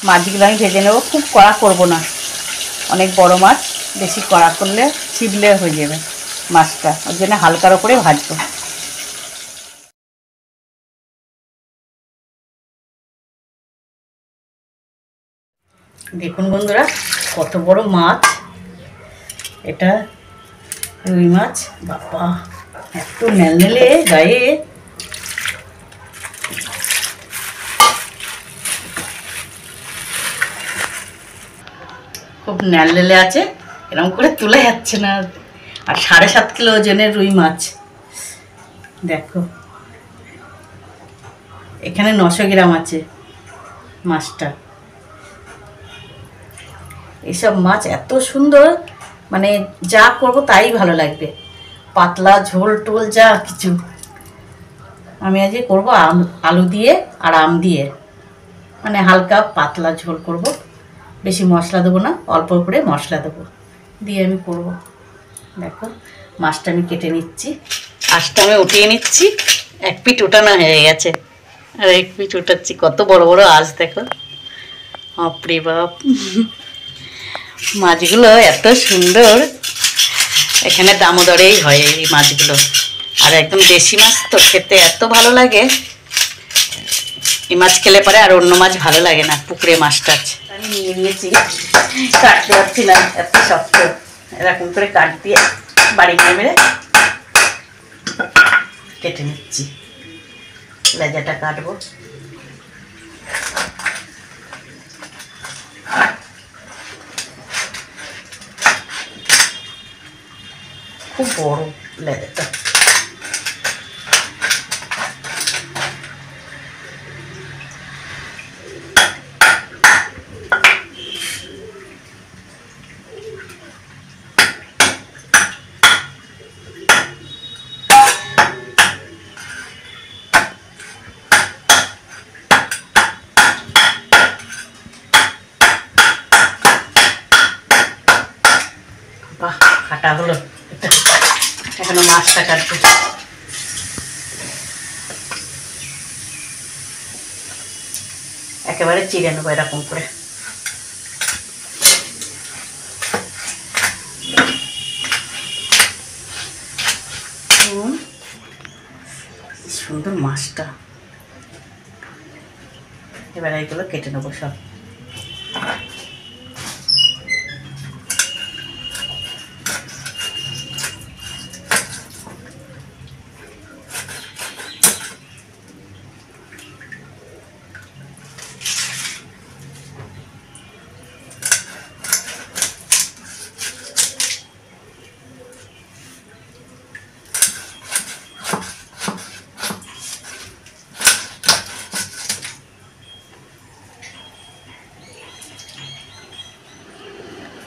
মাছগুলো আমি ভেজে নেব, খুব কড়া করব না, অনেক বড় মাছ, বেশি কড়া করলে ছিবলে হয়ে যাবে মাছটা, ওর জন্য হালকার ওপরে ভাজবো। দেখুন বন্ধুরা কত বড় মাছ, এটা রুই মাছ। বাবা এত নেলনেলে গায়ে, খুব নেলনেলে আছে, এরকম করে তোলা যাচ্ছে না। আর 7.5 কিলো ওজনের রুই মাছ, দেখো এখানে 900 গ্রাম আছে মাছটা। এইসব মাছ এত সুন্দর, মানে যা করব তাই ভালো লাগবে, পাতলা ঝোল টোল যা কিছু। আমি আজকে করব আলু দিয়ে আর আম দিয়ে, মানে হালকা পাতলা ঝোল করব, বেশি মশলা দেবো না, অল্প করে মশলা দেবো দিয়ে আমি করব। দেখো মাছটা আমি কেটে নিচ্ছি, আঁশটা আমি উঠিয়ে নিচ্ছি, এক পিঠ উঠানো হয়ে গেছে আর এক পিঠ উঠাচ্ছি। কত বড় বড় আঁশ দেখো, বাপরে বাপ, মাছগুলো এত সুন্দর, এখানে দামোদরেই হয় এই মাছগুলো, আর একদম দেশি মাছ তো, খেতে এত ভালো লাগে। এই মাছ খেলে পরে আর অন্য মাছ ভালো লাগে না, পুকুরে মাছ টাছ। আমি নিয়ে নিয়েছি, কাটতে পারছি না, এত শক্ত, এরকম করে কাট দিয়ে বাড়ি মেরে মেরে কেটে নিচ্ছি। লেজাটা কাটবো, খুব বড় লেজাটা। বাহ কাটা হলো, এখনো মাছটা কাটবো। একেবারে চিড়ে নেবো এরকম করে। সুন্দর মাছটা, এবার এইগুলো কেটে নেবো সব।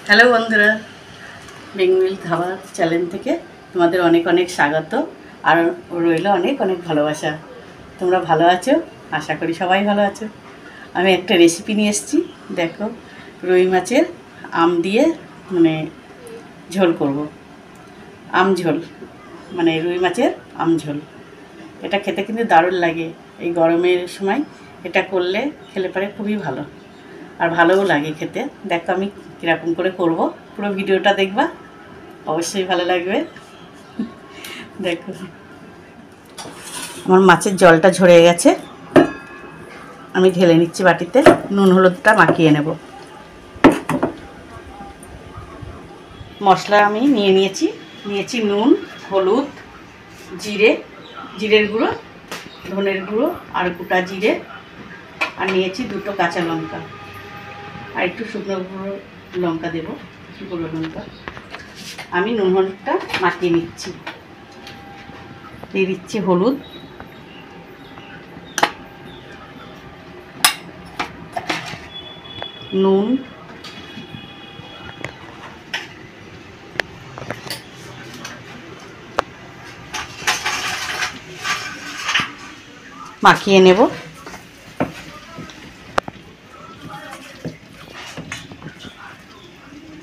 হ্যালো বন্ধুরা, বেঙ্গলি খাবার চ্যানেল থেকে তোমাদের অনেক অনেক স্বাগত, আর রইল অনেক অনেক ভালোবাসা। তোমরা ভালো আছো, আশা করি সবাই ভালো আছো। আমি একটা রেসিপি নিয়ে এসেছি, দেখো রুই মাছের আম দিয়ে মানে ঝোল করব, আম ঝোল, মানে রুই মাছের আম ঝোল। এটা খেতে কিন্তু দারুণ লাগে, এই গরমের সময় এটা করলে খেলে পরে খুবই ভালো, আর ভালোও লাগে খেতে। দেখো আমি কীরকম করে করব, পুরো ভিডিওটা দেখবা, অবশ্যই ভালো লাগবে। দেখো আমার মাছের জলটা ঝরে গেছে, আমি ঢেলে নিচ্ছি বাটিতে, নুন হলুদটা মাখিয়ে নেব। মশলা আমি নিয়েছি নুন, হলুদ, জিরের গুঁড়ো, ধনের গুঁড়ো আর গোটা জিরে, আর নিয়েছি 2টো কাঁচা লঙ্কা, আর একটু শুকনো গুঁড়ো লঙ্কা দেবো, গুঁড়ো লঙ্কা। আমি নুন হলুদটা মাখিয়ে নিচ্ছি, দিয়ে দিচ্ছি হলুদ, নুন, মাখিয়ে নেব।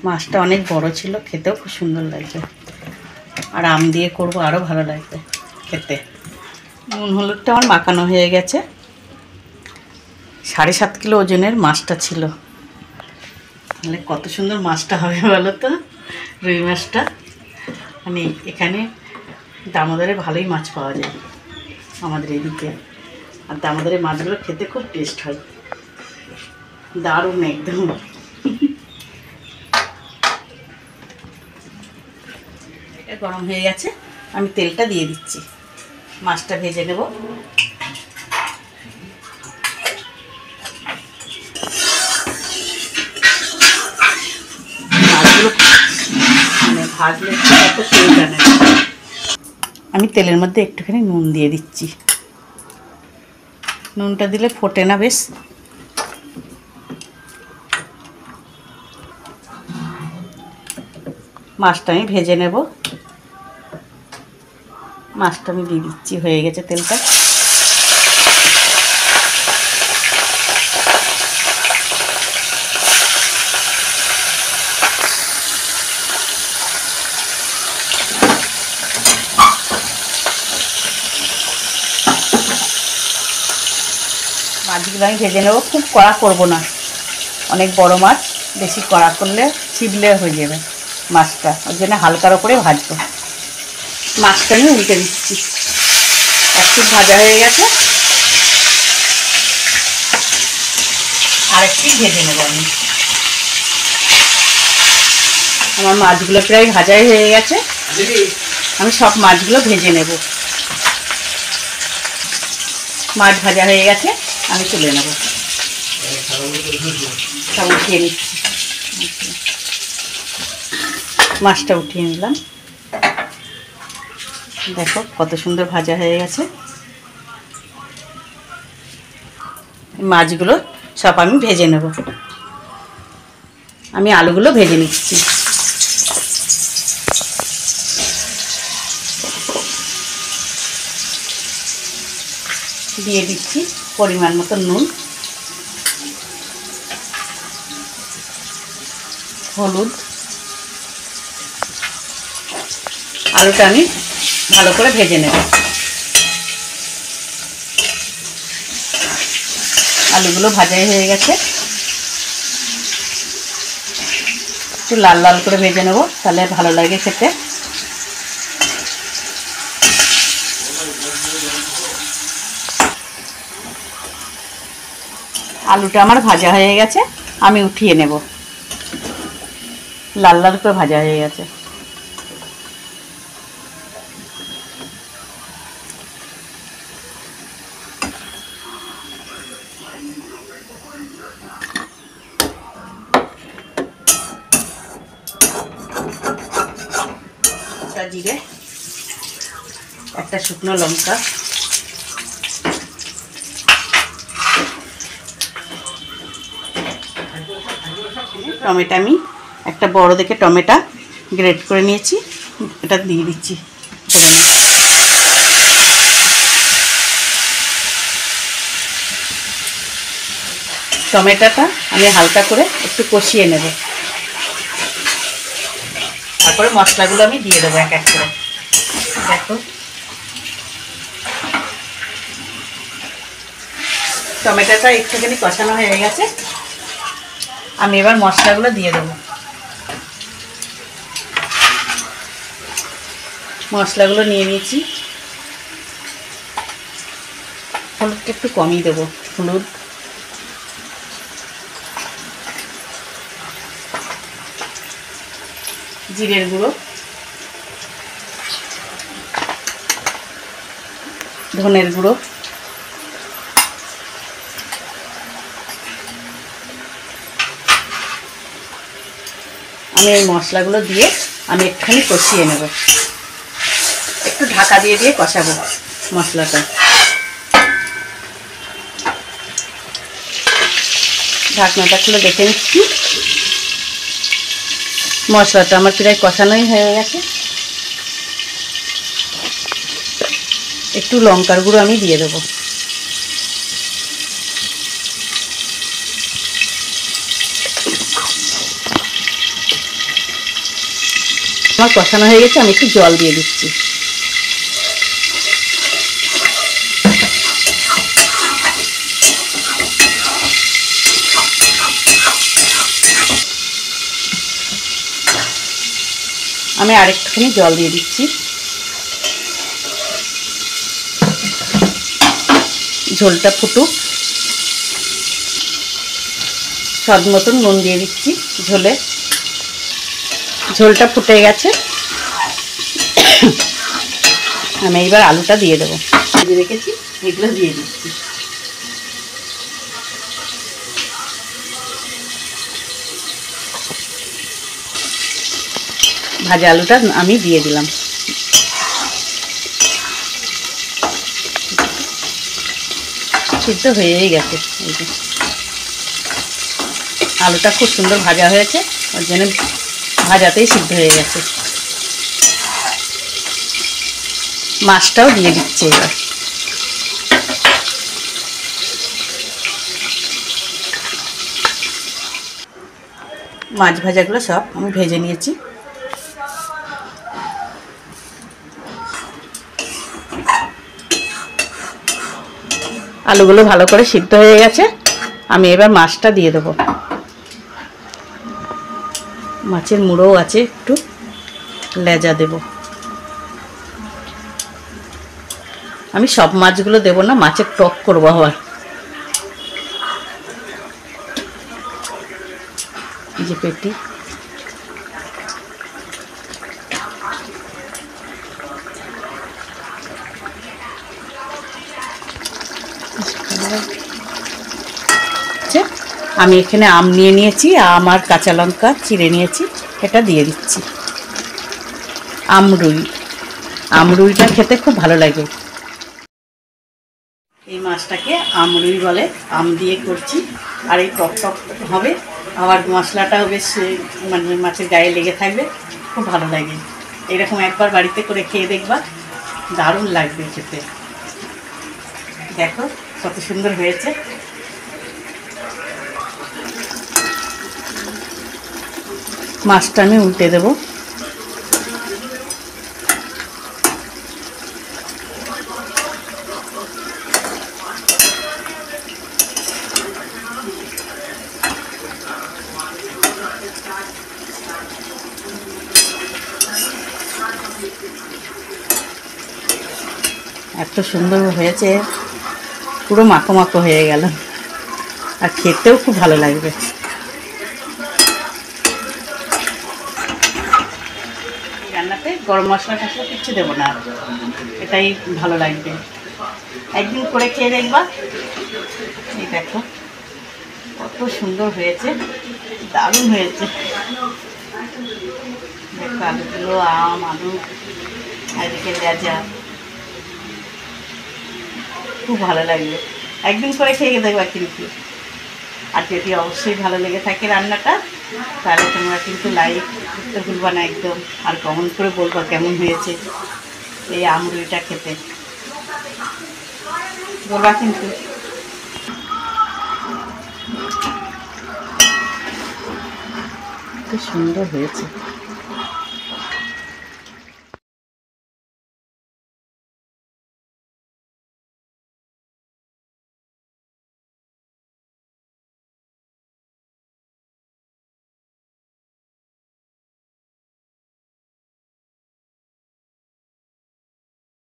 মাছটা অনেক বড় ছিল, খেতেও খুব সুন্দর লাগবে, আর আম দিয়ে করব আরও ভালো লাগবে খেতে। নুন হলুদটা আমার মাখানো হয়ে গেছে, 7.5 কিলো ওজনের মাছটা ছিল। তাহলে কত সুন্দর মাছটা হবে বলো তো, রুই মাছটা। মানে এখানে দামোদরে ভালোই মাছ পাওয়া যায় আমাদের এদিকে, আর দামোদরের মাছগুলো খেতে খুব টেস্ট হয়, দারুণ একদম। এটা গরম হয়ে গেছে, আমি তেলটা দিয়ে দিচ্ছি, মাছটা ভেজে নেব। মাছগুলো মানে ভাজলে কত তেল টানে। আমি তেলের মধ্যে একটুখানি নুন দিয়ে দিচ্ছি, নুনটা দিলে ফোটে না বেশ। মাছটা আমি ভেজে নেব, মাছটা আমি দিয়ে দিচ্ছি, হয়ে গেছে তেলটা। মাছগুলো আমি ভেজে নেব, খুব কড়া করব না, অনেক বড় মাছ, বেশি কড়া করলে ছিবলে হয়ে যাবে মাছটা, ওর জন্য হালকার ওপরে ভাজবো। মাছটা আমি উল্টে দিচ্ছি, একটু ভাজা হয়ে গেছে, আর একটু ভেজে নেব আমি। আমার মাছগুলো প্রায় ভাজাই হয়ে গেছে, আমি সব মাছগুলো ভেজে নেব। মাছ ভাজা হয়ে গেছে, আমি তুলে নেব, সব উঠিয়ে নিচ্ছি। মাছটা উঠিয়ে নিলাম, দেখো কত সুন্দর ভাজা হয়ে গেছে। মাছগুলো সব আমি ভেজে নেব, আমি আলুগুলো ভেজে নিচ্ছি। দিয়ে দিচ্ছি পরিমাণ মতো নুন, হলুদ। আলুটা আমি ভালো করে ভেজে নেব, আলুগুলো ভাজাই হয়ে গেছে, একটু লাল লাল করে ভেজে নেব, তাহলে ভালো লাগে খেতে। আলুটা আমার ভাজা হয়ে গেছে, আমি উঠিয়ে নেব, লাল লাল করে ভাজা হয়ে গেছে। জিরে, একটা শুকনো লঙ্কা, টমেটো, আমি একটা বড় দেখে টমেটো গ্রেট করে নিয়েছি, এটা দিয়ে দিচ্ছি। টমেটোটা আমি হালকা করে একটু কষিয়ে নেব, তারপরে মশলাগুলো আমি দিয়ে দেবো এক এক করে। দেখো টমেটোটা একটুখানি কষানো হয়ে গেছে, আমি এবার মশলাগুলো দিয়ে দেবো। মশলাগুলো নিয়ে নিয়েছি, হলুদটা একটু কমই দেবো, হলুদ, জিরের গুঁড়ো, ধনের গুঁড়ো, আমি এই মশলাগুলো দিয়ে আমি একটুখানি কষিয়ে নেব, একটু ঢাকা দিয়ে দিয়ে কষাবো মশলাটা। ঢাকনাটা খুলে দেখে নিচ্ছি, মশলাটা আমার প্রায় কষানোই হয়ে গেছে। একটু লঙ্কার গুঁড়ো আমি দিয়ে দেবো, আমার কষানো হয়ে গেছে, আমি একটু জল দিয়ে দিচ্ছি। আমি আরেকটুখানি জল দিয়ে দিচ্ছি। ঝোলটা ফুটুক। স্বাদ মতন নুন দিয়ে দিচ্ছি ঝোলে। ঝোলটা ফুটে গেছে, আমি এইবার আলুটা দিয়ে দেবো। ভেজে রেখেছি এগুলো দিয়ে দিচ্ছি। ভাজা আলুটা আমি দিয়ে দিলাম। সিদ্ধ হয়েই গেছে। এই যে আলুটা খুব সুন্দর ভাজা হয়েছে, ওর জন্য ভাজাতেই সিদ্ধ হয়ে গেছে। মাছটাও দিয়ে দিচ্ছে এবার। মাছ ভাজাগুলো সব আমি ভেজে নিয়েছি। আলুগুলো ভালো করে সিদ্ধ হয়ে গেছে, আমি এবার মাছটা দিয়ে দেবো। মাছের মুড়োও আছে, একটু লেজা দেব। আমি সব মাছগুলো দেবো না, মাছের টক করবো আবার। এই যে পেটি, আমি এখানে আম নিয়ে নিয়েছি, আম আর কাঁচা লঙ্কা চিড়ে নিয়েছি, এটা দিয়ে দিচ্ছি। আমরুই, আমরুইটা খেতে খুব ভালো লাগে। এই মাছটাকে আমরুই বলে, আম দিয়ে করছি। আর এই টক টক হবে, আবার মশলাটাও বেশ মানে মাছের গায়ে লেগে থাকবে, খুব ভালো লাগে। এরকম একবার বাড়িতে করে খেয়ে দেখবা, দারুণ লাগবে খেতে। দেখো কত সুন্দর হয়েছে। মাছটা আমি উল্টে দেবো। এত সুন্দর হয়েছে, পুরো মাখো মাখো হয়ে গেল, আর খেতেও খুব ভালো লাগবে। এই রান্নাতে গরম মশলা টশলা কিচ্ছু দেবো না, এটাই ভালো লাগবে। একদিন করে খেয়ে দেখবা। এই দেখো কত সুন্দর হয়েছে, দারুণ হয়েছে। দেখো আলুগুলো, আম, আলু, এদিকে লেজা, খুব ভালো লাগবে। একদিন করে খেয়ে দেখবা কিন্তু। আর যদি অবশ্যই ভালো লেগে থাকে রান্নাটা, তাহলে তোমরা কিন্তু লাইক করতে ভুলবা না একদম, আর কমেন্ট করে বলবা কেমন হয়েছে এই আমরুইটা খেতে, বলবা কিন্তু। খুব সুন্দর হয়েছে।